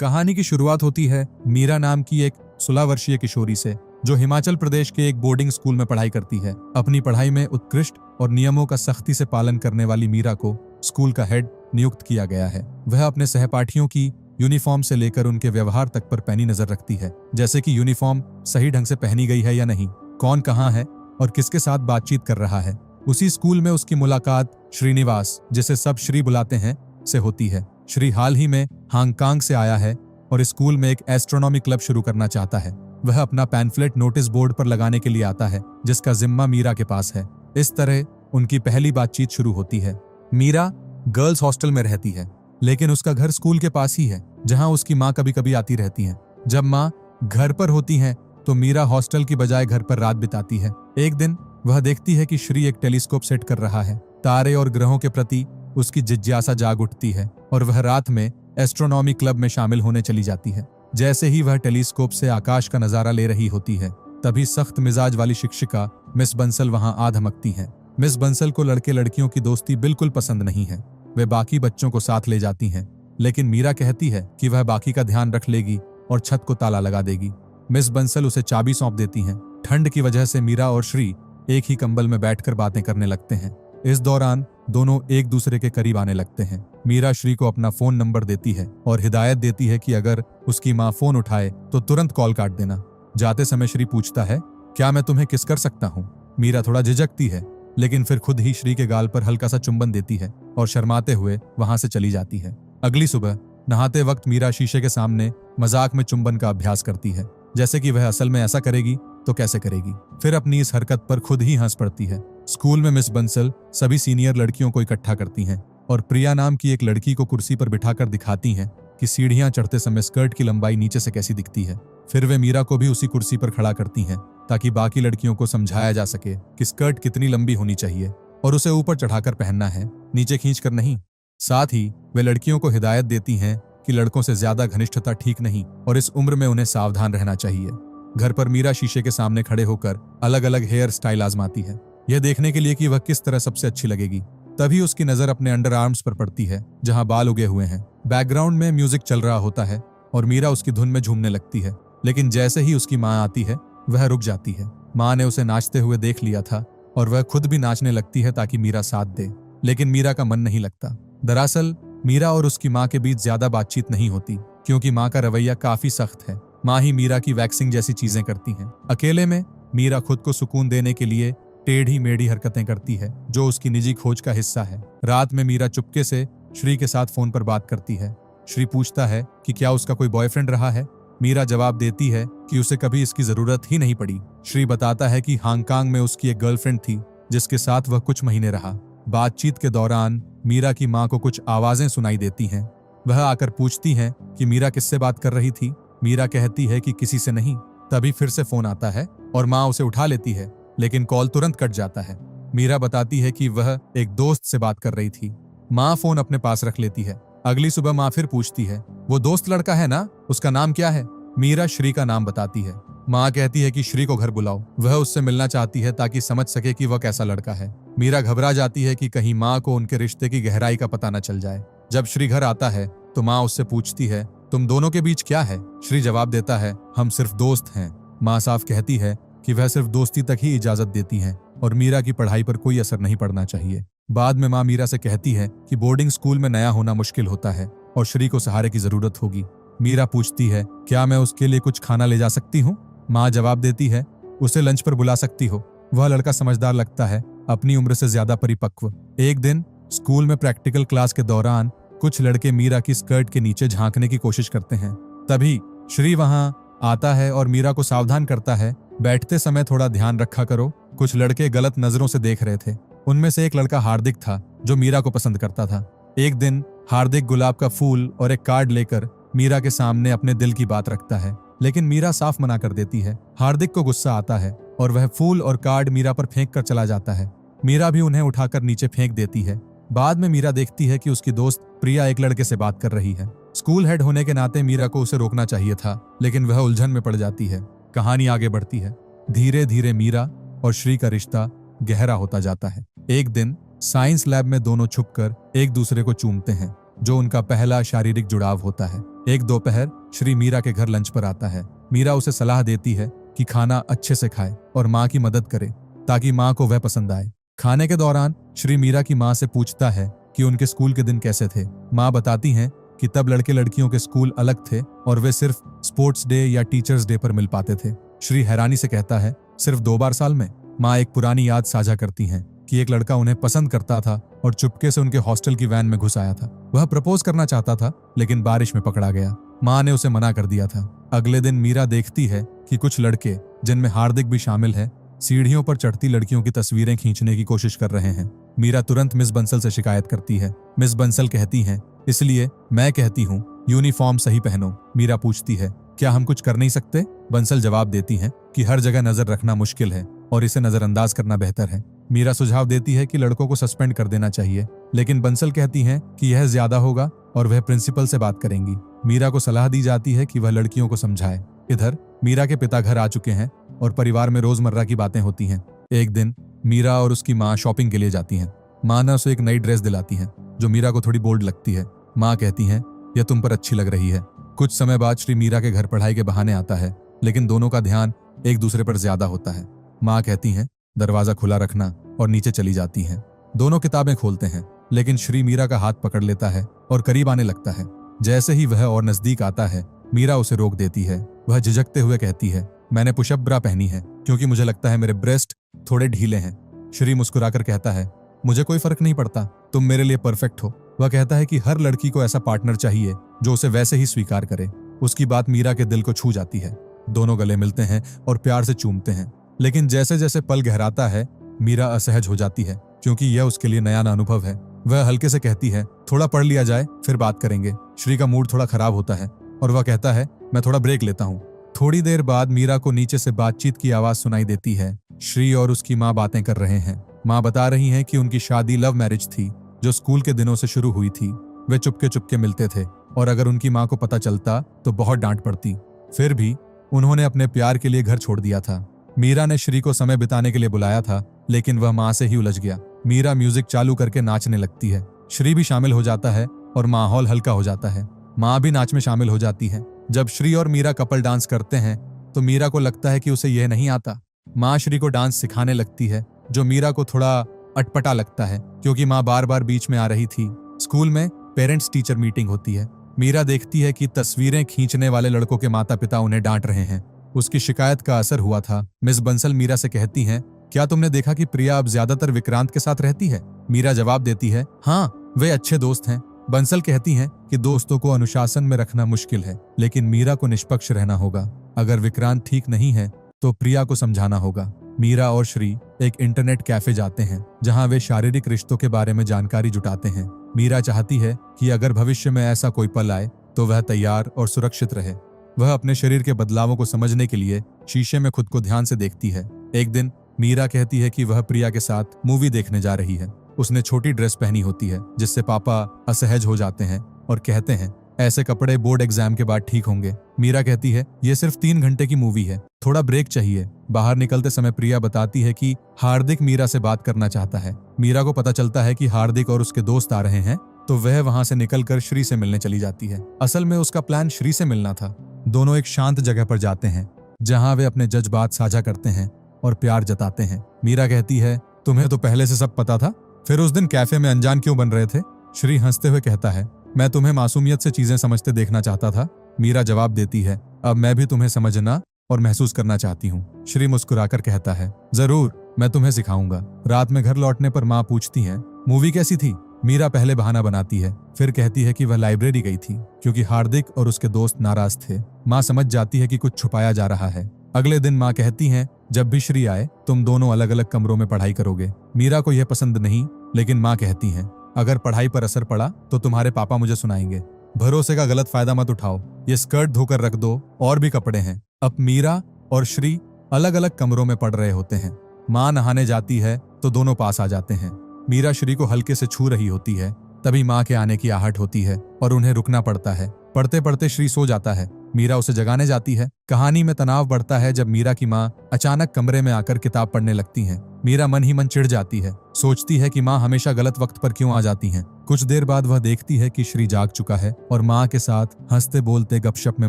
कहानी की शुरुआत होती है मीरा नाम की एक 16 वर्षीय किशोरी से, जो हिमाचल प्रदेश के एक बोर्डिंग स्कूल में पढ़ाई करती है। अपनी पढ़ाई में उत्कृष्ट और नियमों का सख्ती से पालन करने वाली मीरा को स्कूल का हेड नियुक्त किया गया है। वह अपने सहपाठियों की यूनिफॉर्म से लेकर उनके व्यवहार तक पर पैनी नजर रखती है, जैसे कि यूनिफॉर्म सही ढंग से पहनी गई है या नहीं, कौन कहाँ है और किसके साथ बातचीत कर रहा है। उसी स्कूल में उसकी मुलाकात श्रीनिवास, जिसे सब श्री बुलाते हैं, से होती है। श्री हाल ही में हांगकांग से आया है और स्कूल में एक एस्ट्रोनॉमी क्लब शुरू करना चाहता है। वह अपना पैम्फलेट नोटिस बोर्ड पर लगाने के लिए आता है, जिसका जिम्मा मीरा के पास है। इस तरह उनकी पहली बातचीत शुरू होती है। मीरा गर्ल्स हॉस्टल में रहती है, लेकिन उसका घर स्कूल के पास ही है, जहां उसकी माँ कभी कभी आती रहती है। जब माँ घर पर होती है तो मीरा हॉस्टल की बजाय घर पर रात बिताती है। एक दिन वह देखती है कि श्री एक टेलीस्कोप सेट कर रहा है। तारे और ग्रहों के प्रति उसकी जिज्ञासा जाग उठती है और वह रात में एस्ट्रोनॉमी क्लब में शामिल होने चली जाती है। जैसे ही वह टेलीस्कोप से आकाश का नजारा ले रही होती है, तभी सख्त मिजाज वाली शिक्षिका मिस बंसल वहां आ धमकती हैं। मिस बंसल को लड़के लड़कियों की दोस्ती बिल्कुल पसंद नहीं है। वे बाकी बच्चों को साथ ले जाती हैं, लेकिन मीरा कहती है कि वह बाकी का ध्यान रख लेगी और छत को ताला लगा देगी। मिस बंसल उसे चाबी सौंप देती हैं। ठंड की वजह से मीरा और श्री एक ही कंबल में बैठकर बातें करने लगते हैं। इस दौरान दोनों एक दूसरे के करीब आने लगते हैं। मीरा श्री को अपना फोन नंबर देती है और हिदायत देती है कि अगर उसकी माँ फोन उठाए तो तुरंत कॉल काट देना। जाते समय श्री पूछता है, क्या मैं तुम्हें किस कर सकता हूँ? मीरा थोड़ा झिझकती है, लेकिन फिर खुद ही श्री के गाल पर हल्का सा चुंबन देती है और शर्माते हुए वहां से चली जाती है। अगली सुबह नहाते वक्त मीरा शीशे के सामने मजाक में चुंबन का अभ्यास करती है, जैसे कि वह असल में ऐसा करेगी तो कैसे करेगी। फिर अपनी इस हरकत पर खुद ही हंस पड़ती है। स्कूल में मिस बंसल सभी सीनियर लड़कियों को इकट्ठा करती हैं और प्रिया नाम की एक लड़की को कुर्सी पर बिठाकर दिखाती हैं कि सीढ़ियां चढ़ते समय स्कर्ट की लंबाई नीचे से कैसी दिखती है। फिर वे मीरा को भी उसी कुर्सी पर खड़ा करती हैं ताकि बाकी लड़कियों को समझाया जा सके कि स्कर्ट कितनी लंबी होनी चाहिए और उसे ऊपर चढ़ाकर पहनना है, नीचे खींचकर नहीं। साथ ही वे लड़कियों को हिदायत देती हैं कि लड़कों से ज्यादा घनिष्ठता ठीक नहीं और इस उम्र में उन्हें सावधान रहना चाहिए। घर पर मीरा शीशे के सामने खड़े होकर अलग अलग हेयर स्टाइल आजमाती है, यह देखने के लिए कि वह किस तरह सबसे अच्छी लगेगी। तभी उसकी नजर अपने अंडर आर्म्स पर पड़ती है, जहां बाल उगे हुए हैं। बैकग्राउंड में म्यूजिक चल रहा होता है और मीरा उसकी धुन में झूमने लगती है, लेकिन जैसे ही उसकी माँ आती है वह रुक जाती है। माँ ने उसे नाचते हुए देख लिया था और वह खुद भी नाचने लगती है ताकि मीरा साथ दे, लेकिन मीरा का मन नहीं लगता। दरअसल मीरा और उसकी माँ के बीच ज्यादा बातचीत नहीं होती, क्योंकि माँ का रवैया काफी सख्त है। माँ ही मीरा की वैक्सिंग जैसी चीजें करती हैं। अकेले में मीरा खुद को सुकून देने के लिए टेढ़ी मेढ़ी हरकतें करती है, जो उसकी निजी खोज का हिस्सा है। रात में मीरा चुपके से श्री के साथ फोन पर बात करती है। श्री पूछता है कि क्या उसका कोई बॉयफ्रेंड रहा है। मीरा जवाब देती है कि उसे कभी इसकी जरूरत ही नहीं पड़ी। श्री बताता है कि हांगकांग में उसकी एक गर्लफ्रेंड थी, जिसके साथ वह कुछ महीने रहा। बातचीत के दौरान मीरा की माँ को कुछ आवाजें सुनाई देती हैं। वह आकर पूछती है कि मीरा किससे बात कर रही थी। मीरा कहती है कि किसी से नहीं। तभी फिर से फोन आता है और माँ उसे उठा लेती है, लेकिन कॉल तुरंत कट जाता है। मीरा बताती है कि वह एक दोस्त से बात कर रही थी। माँ फोन अपने पास रख लेती है। अगली सुबह माँ फिर पूछती है, वो दोस्त लड़का है ना, उसका नाम क्या है? मीरा श्री का नाम बताती है। माँ कहती है कि श्री को घर बुलाओ, वह उससे मिलना चाहती है ताकि समझ सके कि वह कैसा लड़का है। मीरा घबरा जाती है कि कहीं माँ को उनके रिश्ते की गहराई का पता न चल जाए। जब श्री घर आता है तो माँ उससे पूछती है, तुम दोनों के बीच क्या है? श्री जवाब देता है, हम सिर्फ दोस्त हैं। माँ साफ कहती है कि वह सिर्फ दोस्ती तक ही इजाजत देती हैं और मीरा की पढ़ाई पर कोई असर नहीं पड़ना चाहिए। बाद में माँ मीरा से कहती है कि बोर्डिंग स्कूल में नया होना मुश्किल होता है और श्री को सहारे की जरूरत होगी। मीरा पूछती है, क्या मैं उसके लिए कुछ खाना ले जा सकती हूँ? माँ जवाब देती है, उसे लंच पर बुला सकती हो। वह लड़का समझदार लगता है, अपनी उम्र से ज्यादा परिपक्व। एक दिन स्कूल में प्रैक्टिकल क्लास के दौरान कुछ लड़के मीरा की स्कर्ट के नीचे झांकने की कोशिश करते हैं। तभी श्री वहां आता है और मीरा को सावधान करता है, बैठते समय थोड़ा ध्यान रखा करो। कुछ लड़के गलत नजरों से देख रहे थे। उनमें से एक लड़का हार्दिक था, जो मीरा को पसंद करता था। एक दिन हार्दिक गुलाब का फूल और एक कार्ड लेकर मीरा के सामने अपने दिल की बात रखता है, लेकिन मीरा साफ मना कर देती है। हार्दिक को गुस्सा आता है और वह फूल और कार्ड मीरा पर फेंक कर चला जाता है। मीरा भी उन्हें उठाकर नीचे फेंक देती है। बाद में मीरा देखती है कि उसकी दोस्त प्रिया एक लड़के से बात कर रही है। स्कूल हेड होने के नाते मीरा को उसे रोकना चाहिए था, लेकिन वह उलझन में पड़ जाती है। कहानी आगे बढ़ती है। धीरे धीरे मीरा और श्री का रिश्ता गहरा होता जाता है। एक दिन साइंस लैब में दोनों छुपकर एक दूसरे को चूमते हैं, जो उनका पहला शारीरिक जुड़ाव होता है। एक दोपहर श्री मीरा के घर लंच पर आता है। मीरा उसे सलाह देती है कि खाना अच्छे से खाए और माँ की मदद करे ताकि माँ को वह पसंद आए। खाने के दौरान श्री मीरा की माँ से पूछता है कि उनके स्कूल के दिन कैसे थे। माँ बताती हैं कि तब लड़के लड़कियों के स्कूल अलग थे और वे सिर्फ स्पोर्ट्स डे या टीचर्स डे पर मिल पाते थे। श्री हैरानी से कहता है, सिर्फ 2 बार साल में? माँ एक पुरानी याद साझा करती हैं कि एक लड़का उन्हें पसंद करता था और चुपके से उनके हॉस्टल की वैन में घुस आया था। वह प्रपोज करना चाहता था लेकिन बारिश में पकड़ा गया। माँ ने उसे मना कर दिया था। अगले दिन मीरा देखती है कि कुछ लड़के, जिनमें हार्दिक भी शामिल है, सीढ़ियों पर चढ़ती लड़कियों की तस्वीरें खींचने की कोशिश कर रहे हैं। मीरा तुरंत मिस बंसल से शिकायत करती है। मिस बंसल कहती हैं, इसलिए मैं कहती हूँ यूनिफॉर्म सही पहनो। मीरा पूछती है, क्या हम कुछ कर नहीं सकते? बंसल जवाब देती हैं कि हर जगह नजर रखना मुश्किल है और इसे नजरअंदाज करना बेहतर है। मीरा सुझाव देती है कि लड़कों को सस्पेंड कर देना चाहिए, लेकिन बंसल कहती हैं कि यह ज्यादा होगा और वह प्रिंसिपल से बात करेंगी। मीरा को सलाह दी जाती है कि वह लड़कियों को समझाए। इधर मीरा के पिता घर आ चुके हैं और परिवार में रोजमर्रा की बातें होती हैं। एक दिन मीरा और उसकी माँ शॉपिंग के लिए जाती हैं। माँ ने उसे एक नई ड्रेस दिलाती है जो मीरा को थोड़ी बोल्ड लगती है। माँ कहती हैं, यह तुम पर अच्छी लग रही है। कुछ समय बाद श्री मीरा के घर पढ़ाई के बहाने आता है, लेकिन दोनों का ध्यान एक दूसरे पर ज्यादा होता है। माँ कहती हैं, दरवाजा खुला रखना, और नीचे चली जाती हैं। दोनों किताबें खोलते हैं, लेकिन श्री मीरा का हाथ पकड़ लेता है और करीब आने लगता है। जैसे ही वह और नजदीक आता है, मीरा उसे रोक देती है। वह झिझकते हुए कहती है, मैंने पुशअप ब्रा पहनी है क्योंकि मुझे लगता है मेरे ब्रेस्ट थोड़े ढीले हैं। श्री मुस्कुराकर कहता है, मुझे कोई फर्क नहीं पड़ता, तुम मेरे लिए परफेक्ट हो। वह कहता है कि हर लड़की को ऐसा पार्टनर चाहिए जो उसे वैसे ही स्वीकार करे। उसकी बात मीरा के दिल को छू जाती है। दोनों गले मिलते हैं और प्यार से चूमते हैं, लेकिन जैसे जैसे पल गहराता है, मीरा असहज हो जाती है क्योंकि यह उसके लिए नया अनुभव है। वह हल्के से कहती है, थोड़ा पढ़ लिया जाए फिर बात करेंगे। श्री का मूड थोड़ा खराब होता है और वह कहता है, मैं थोड़ा ब्रेक लेता हूँ। थोड़ी देर बाद मीरा को नीचे से बातचीत की आवाज सुनाई देती है। श्री और उसकी माँ बातें कर रहे हैं। माँ बता रही हैं कि उनकी शादी लव मैरिज थी जो स्कूल के दिनों से शुरू हुई थी। वे चुपके चुपके मिलते थे और अगर उनकी माँ को पता चलता तो बहुत डांट पड़ती। फिर भी उन्होंने अपने प्यार के लिए घर छोड़ दिया था। मीरा ने श्री को समय बिताने के लिए बुलाया था, लेकिन वह माँ से ही उलझ गया। मीरा म्यूजिक चालू करके नाचने लगती है। श्री भी शामिल हो जाता है और माहौल हल्का हो जाता है। माँ भी नाच में शामिल हो जाती है। जब श्री और मीरा कपल डांस करते हैं तो मीरा को लगता है कि उसे यह नहीं आता। माँ श्री को डांस सिखाने लगती है, जो मीरा को थोड़ा अटपटा लगता है क्योंकि माँ बार बार बीच में आ रही थी। स्कूल में पेरेंट्स टीचर मीटिंग होती है। मीरा देखती है कि तस्वीरें खींचने वाले लड़कों के माता पिता उन्हें डांट रहे हैं। उसकी शिकायत का असर हुआ था। मिस बंसल मीरा से कहती हैं, क्या तुमने देखा कि प्रिया अब ज्यादातर विक्रांत के साथ रहती है? मीरा जवाब देती है, हाँ, वे अच्छे दोस्त हैं। बंसल कहती हैं कि दोस्तों को अनुशासन में रखना मुश्किल है, लेकिन मीरा को निष्पक्ष रहना होगा। अगर विक्रांत ठीक नहीं है तो प्रिया को समझाना होगा। मीरा और श्री एक इंटरनेट कैफे जाते हैं जहां वे शारीरिक रिश्तों के बारे में जानकारी जुटाते हैं। मीरा चाहती है कि अगर भविष्य में ऐसा कोई पल आए तो वह तैयार और सुरक्षित रहे। वह अपने शरीर के बदलावों को समझने के लिए शीशे में खुद को ध्यान से देखती है। एक दिन मीरा कहती है कि वह प्रिया के साथ मूवी देखने जा रही है। उसने छोटी ड्रेस पहनी होती है जिससे पापा असहज हो जाते हैं और कहते हैं, ऐसे कपड़े बोर्ड एग्जाम के बाद ठीक होंगे। मीरा कहती है, यह सिर्फ 3 घंटे की मूवी है, थोड़ा ब्रेक चाहिए। बाहर निकलते समय प्रिया बताती है कि हार्दिक मीरा से बात करना चाहता है। मीरा को पता चलता है कि हार्दिक और उसके दोस्त आ रहे हैं, तो वह वहां से निकलकर श्री से मिलने चली जाती है। असल में उसका प्लान श्री से मिलना था। दोनों एक शांत जगह पर जाते हैं जहां वे अपने जज्बात साझा करते हैं और प्यार जताते हैं। मीरा कहती है, तुम्हें तो पहले से सब पता था, फिर उस दिन कैफे में अनजान क्यों बन रहे थे? श्री हंसते हुए कहता है, मैं तुम्हें मासूमियत से चीजें समझते देखना चाहता था। मीरा जवाब देती है, अब मैं भी तुम्हें समझना और महसूस करना चाहती हूँ। श्री मुस्कुराकर कहता है, जरूर, मैं तुम्हें सिखाऊंगा। रात में घर लौटने पर माँ पूछती हैं, मूवी कैसी थी? मीरा पहले बहाना बनाती है, फिर कहती है कि वह लाइब्रेरी गई थी क्योंकि हार्दिक और उसके दोस्त नाराज थे। माँ समझ जाती है कि कुछ छुपाया जा रहा है। अगले दिन माँ कहती हैं, जब भी श्री आए तुम दोनों अलग अलग कमरों में पढ़ाई करोगे। मीरा को यह पसंद नहीं, लेकिन माँ कहती हैं, अगर पढ़ाई पर असर पड़ा तो तुम्हारे पापा मुझे सुनाएंगे। भरोसे का गलत फायदा मत उठाओ। ये स्कर्ट धोकर रख दो, और भी कपड़े हैं। अब मीरा और श्री अलग अलग कमरों में पढ़ रहे होते हैं। माँ नहाने जाती है तो दोनों पास आ जाते हैं। मीरा श्री को हल्के से छू रही होती है, तभी माँ के आने की आहट होती है और उन्हें रुकना पड़ता है। पढ़ते पढ़ते श्री सो जाता है। मीरा उसे जगाने जाती है। कहानी में तनाव बढ़ता है जब मीरा की माँ अचानक कमरे में आकर किताब पढ़ने लगती हैं। मीरा मन ही मन चिढ़ जाती है, सोचती है कि माँ हमेशा गलत वक्त पर क्यों आ जाती हैं। कुछ देर बाद वह देखती है कि श्री जाग चुका है और माँ के साथ हंसते बोलते गपशप में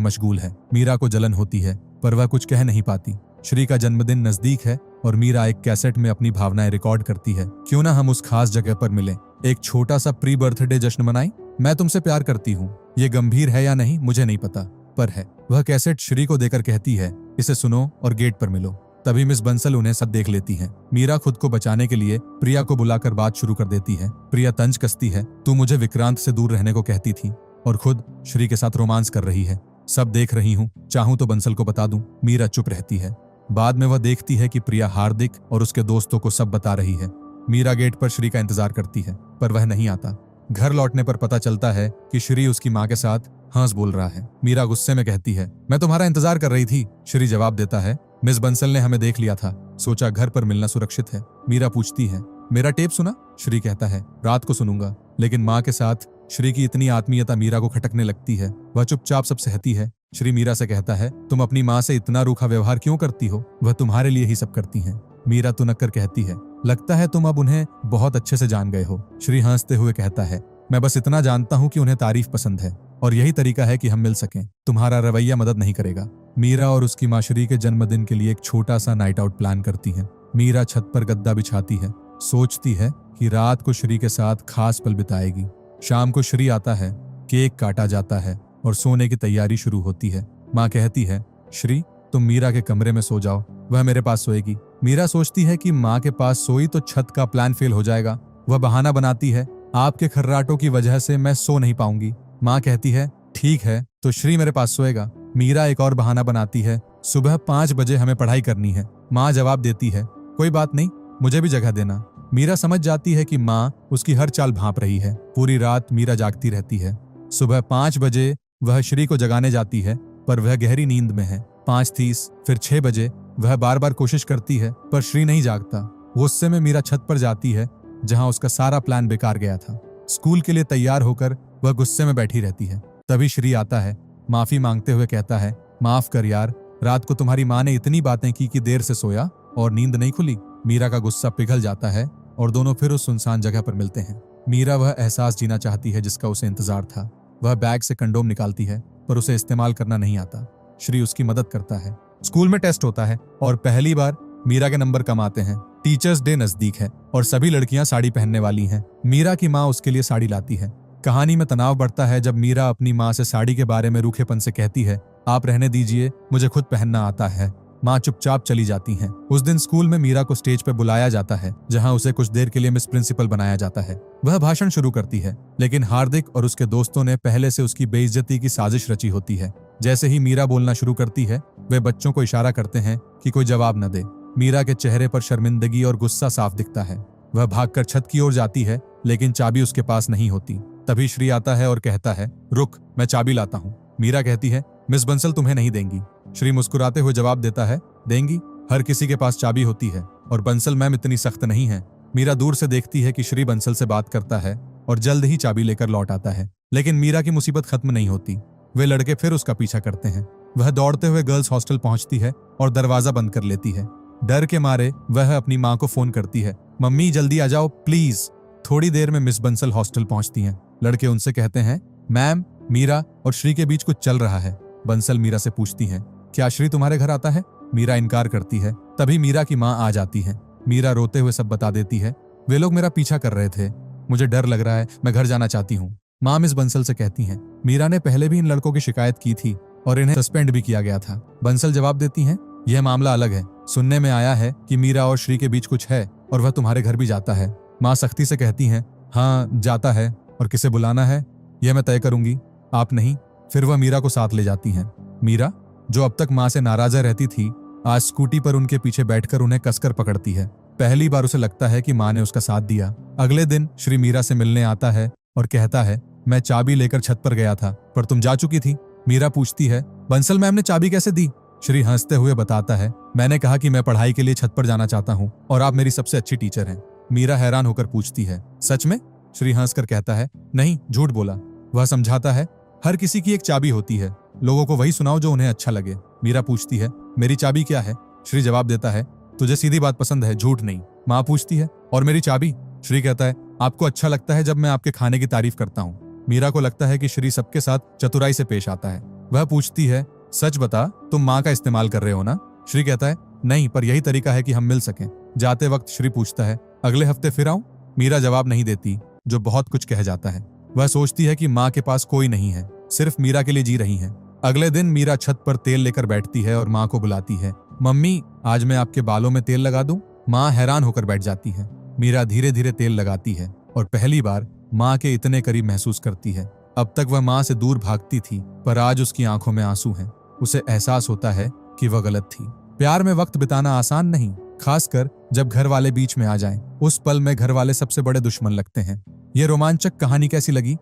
मशगूल है। मीरा को जलन होती है पर वह कुछ कह नहीं पाती। श्री का जन्मदिन नजदीक है और मीरा एक कैसेट में अपनी भावनाएं रिकॉर्ड करती है। क्यों ना हम उस खास जगह पर मिलें, एक छोटा सा प्री बर्थडे जश्न मनाएं। मैं तुमसे प्यार करती हूँ। ये गंभीर है या नहीं मुझे नहीं पता, पर है। वह कैसेट श्री को देकर कहती है, इसे सुनो और गेट पर मिलो। तभी मिस बंसल उन्हें सब देख लेती है। मीरा खुद को बचाने के लिए प्रिया को बुलाकर बात शुरू कर देती है। प्रिया तंज कसती है, तू मुझे विक्रांत से दूर रहने को कहती थी और खुद श्री के साथ रोमांस कर रही है। सब देख रही हूँ, चाहूं तो बंसल को बता दूं। मीरा चुप रहती है। बाद में वह देखती है कि प्रिया हार्दिक और उसके दोस्तों को सब बता रही है। मीरा गेट पर श्री का इंतजार करती है पर वह नहीं आता। घर लौटने पर पता चलता है कि श्री उसकी माँ के साथ हंस बोल रहा है। मीरा गुस्से में कहती है, मैं तुम्हारा इंतजार कर रही थी। श्री जवाब देता है, मिस बंसल ने हमें देख लिया था, सोचा घर पर मिलना सुरक्षित है। मीरा पूछती है, मेरा टेप सुना? श्री कहता है, रात को सुनूंगा। लेकिन माँ के साथ श्री की इतनी आत्मीयता मीरा को खटकने लगती है। वह चुपचाप सब सहती है। श्री मीरा से कहता है, तुम अपनी माँ से इतना रूखा व्यवहार क्यों करती हो? वह तुम्हारे लिए ही सब करती हैं। मीरा तुनक कर कहती है, लगता है तुम अब उन्हें बहुत अच्छे से जान गए हो। श्री हंसते हुए कहता है, मैं बस इतना जानता हूँ कि उन्हें तारीफ पसंद है और यही तरीका है कि हम मिल सकें। तुम्हारा रवैया मदद नहीं करेगा। मीरा और उसकी माँ श्री के जन्मदिन के लिए एक छोटा सा नाइट आउट प्लान करती हैं। मीरा छत पर गद्दा बिछाती है, सोचती है कि रात को श्री के साथ खास पल बिताएगी। शाम को श्री आता है, केक काटा जाता है और सोने की तैयारी शुरू होती है। माँ कहती है, श्री तुम मीरा के कमरे में सो जाओ, वह मेरे पास सोएगी। मीरा सोचती है कि माँ के पास सोई तो छत का प्लान फेल हो जाएगा। वह बहाना बनाती है, आपके खर्राटों की वजह से मैं सो नहीं पाऊंगी। माँ कहती है, ठीक है तो श्री मेरे पास सोएगा। मीरा एक और बहाना बनाती है, सुबह 5 बजे हमें पढ़ाई करनी है। माँ जवाब देती है, कोई बात नहीं, मुझे भी जगह देना। मीरा समझ जाती है कि माँ उसकी हर चाल भांप रही है। पूरी रात मीरा जागती रहती है। सुबह 5 बजे वह श्री को जगाने जाती है पर वह गहरी नींद में है। 5:30 फिर 6 बजे वह बार बार कोशिश करती है पर श्री नहीं जागता। गुस्से में मीरा छत पर जाती है जहां उसका सारा प्लान बेकार गया था। स्कूल के लिए तैयार होकर वह गुस्से में बैठी रहती है। तभी श्री आता है, माफी मांगते हुए कहता है, माफ कर यार, रात को तुम्हारी माँ ने इतनी बातें की कि देर से सोया और नींद नहीं खुली। मीरा का गुस्सा पिघल जाता है और दोनों फिर उस सुनसान जगह पर मिलते हैं। मीरा वह एहसास जीना चाहती है जिसका उसे इंतजार था। वह बैग से कंडोम निकालती है पर उसे इस्तेमाल करना नहीं आता। श्री उसकी मदद करता है। स्कूल में टेस्ट होता है और पहली बार मीरा के नंबर कम आते हैं। टीचर्स डे नजदीक है और सभी लड़कियां साड़ी पहनने वाली हैं। मीरा की माँ उसके लिए साड़ी लाती है। कहानी में तनाव बढ़ता है जब मीरा अपनी माँ से साड़ी के बारे में रूखेपन से कहती है, आप रहने दीजिए, मुझे खुद पहनना आता है। माँ चुपचाप चली जाती हैं। उस दिन स्कूल में मीरा को स्टेज पर बुलाया जाता है जहां उसे कुछ देर के लिए मिस प्रिंसिपल बनाया जाता है। वह भाषण शुरू करती है लेकिन हार्दिक और उसके दोस्तों ने पहले से उसकी बेइज्जती की साजिश रची होती है। जैसे ही मीरा बोलना शुरू करती है वे बच्चों को इशारा करते हैं कि कोई जवाब न दे। मीरा के चेहरे पर शर्मिंदगी और गुस्सा साफ दिखता है। वह भागकर छत की ओर जाती है लेकिन चाबी उसके पास नहीं होती। तभी श्री आता है और कहता है, रुक, मैं चाबी लाता हूँ। मीरा कहती है, मिस बंसल तुम्हें नहीं देंगी। श्री मुस्कुराते हुए जवाब देता है, देंगी, हर किसी के पास चाबी होती है और बंसल मैम इतनी सख्त नहीं है। मीरा दूर से देखती है कि श्री बंसल से बात करता है और जल्द ही चाबी लेकर लौट आता है। लेकिन मीरा की मुसीबत खत्म नहीं होती। वे लड़के फिर उसका पीछा करते हैं। वह दौड़ते हुए गर्ल्स हॉस्टल पहुंचती है और दरवाजा बंद कर लेती है। डर के मारे वह अपनी माँ को फोन करती है, मम्मी जल्दी आ जाओ प्लीज। थोड़ी देर में मिस बंसल हॉस्टल पहुंचती हैं। लड़के उनसे कहते हैं, मैम, मीरा और श्री के बीच कुछ चल रहा है। बंसल मीरा से पूछती हैं, क्या श्री तुम्हारे घर आता है? मीरा इनकार करती है। तभी मीरा की माँ आ जाती है। मीरा रोते हुए सब बता देती है, वे लोग मेरा पीछा कर रहे थे, मुझे डर लग रहा है, मैं घर जाना चाहती हूँ। माँ मिस बंसल से कहती हैं, मीरा ने पहले भी इन लड़कों की शिकायत की थी और इन्हें सस्पेंड भी किया गया था। बंसल जवाब देती हैं, यह मामला अलग है। सुनने में आया है कि मीरा और श्री के बीच कुछ है और वह तुम्हारे घर भी जाता है। माँ सख्ती से कहती हैं, हाँ जाता है और किसे बुलाना है यह मैं तय करूंगी, आप नहीं। फिर वह मीरा को साथ ले जाती हैं। मीरा, जो अब तक माँ से नाराजा रहती थी, आज स्कूटी पर उनके पीछे बैठकर उन्हें कसकर पकड़ती है। पहली बार उसे लगता है कि माँ ने उसका साथ दिया। अगले दिन श्री मीरा से मिलने आता है और कहता है, मैं चाबी लेकर छत पर गया था पर तुम जा चुकी थी। मीरा पूछती है, बंसल मैम ने चाबी कैसे दी? श्री हंसते हुए बताता है, मैंने कहा कि मैं पढ़ाई के लिए छत पर जाना चाहता हूँ और आप मेरी सबसे अच्छी टीचर हैं। मीरा हैरान होकर पूछती है, सच में? श्री हंसकर कहता है, नहीं, झूठ बोला। वह समझाता है, हर किसी की एक चाबी होती है, लोगों को वही सुनाओ जो उन्हें अच्छा लगे। मीरा पूछती है, मेरी चाबी क्या है? श्री जवाब देता है, तुझे सीधी बात पसंद है, झूठ नहीं। माँ पूछती है, और मेरी चाबी? श्री कहता है, आपको अच्छा लगता है जब मैं आपके खाने की तारीफ करता हूँ। मीरा को लगता है कि श्री सबके साथ चतुराई से पेश आता है। वह पूछती है, सच बता, तुम माँ का इस्तेमाल कर रहे हो ना? श्री कहता है, नहीं, पर यही तरीका है कि हम मिल सकें। जाते वक्त श्री पूछता है, अगले हफ्ते फिर आऊं? मीरा जवाब नहीं देती, जो बहुत कुछ कह जाता है। वह सोचती है कि माँ के पास कोई नहीं है, सिर्फ मीरा के लिए जी रही है। अगले दिन मीरा छत पर तेल लेकर बैठती है और माँ को बुलाती है, मम्मी, आज मैं आपके बालों में तेल लगा दूं? माँ हैरान होकर बैठ जाती है। मीरा धीरे धीरे तेल लगाती है और पहली बार माँ के इतने करीब महसूस करती है। अब तक वह माँ से दूर भागती थी, पर आज उसकी आंखों में आंसू हैं। उसे एहसास होता है कि वह गलत थी। प्यार में वक्त बिताना आसान नहीं, खासकर जब घर वाले बीच में आ जाएं। उस पल में घर वाले सबसे बड़े दुश्मन लगते हैं। ये रोमांचक कहानी कैसी लगी?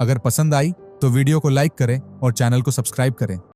अगर पसंद आई तो वीडियो को लाइक करें और चैनल को सब्सक्राइब करें।